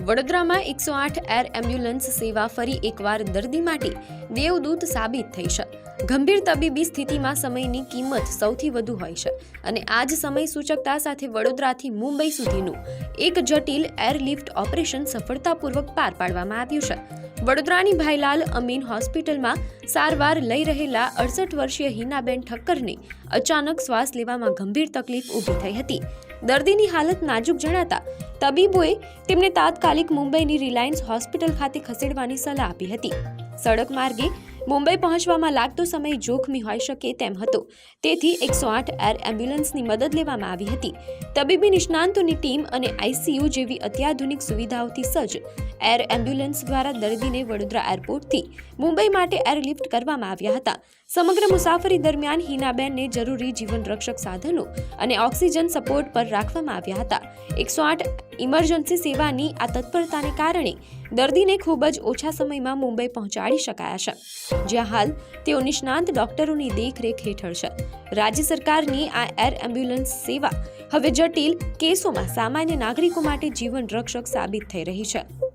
વડોદરામાં 108 air ambulance સેવા ફરી એકવાર દર્દી માટે દેવદૂત સાબિત થઈ છે. ગંભીર તબીબી સ્થિતિમાં સમયની કિંમત સૌથી વધુ હોય છે અને આ જ સમય સૂચકતા સાથે વડોદરાથી મુંબઈ સુધીનું એક જટિલ એરલિફ્ટ ઓપરેશન સફળતાપૂર્વક પાર પાડવામાં આવ્યું છે. વડોદરાની ભાઈલાલ અમીન હોસ્પિટલમાં સારવાર લઈ રહેલા 68 વર્ષીય હિનાબેન ઠક્કરને અચાનક શ્વાસ લેવામાં ગંભીર તકલીફ ઊભી થઈ હતી. દર્દીની હાલત નાજુક જણાતા તબીબોએ તેમને તાત્કાલિક મુંબઈની રિલાયન્સ હોસ્પિટલ ખાતે ખસેડવાની સલાહ આપી હતી. સડક માર્ગે મુંબઈ પહોંચવામાં લાગતો સમય જોખમી હોઈ શકે તેમ હતો, તેથી 108 એર એમ્બ્યુલન્સની મદદ લેવામાં આવી હતી. તબીબી નિષ્ણાંતોની ટીમ અને આઈસીયુ જેવી અત્યાધુનિક સુવિધાઓથી સજ્જ એર એમ્બ્યુલન્સ દ્વારા દર્દીને વડોદરા એરપોર્ટથી મુંબઈ માટે એરલિફ્ટ કરવામાં આવ્યા હતા. સમગ્ર મુસાફરી દરમિયાન હિનાબેનને જરૂરી જીવન રક્ષક સાધનો અને ઓક્સિજન સપોર્ટ પર રાખવામાં આવ્યા હતા. 108 ઇમરજન્સી સેવાની આ તત્પરતાને કારણે દર્દીને ખૂબ જ ઓછા સમયમાં મુંબઈ પહોંચાડી શકાયા છે, જ્યાં હાલ તેઓ નિષ્ણાંત ડોક્ટરોની દેખરેખ હેઠળ છે. રાજ્ય સરકારની આ એર એમ્બ્યુલન્સ સેવા હવે જટિલ કેસોમાં સામાન્ય નાગરિકો માટે જીવન રક્ષક સાબિત થઈ રહી છે.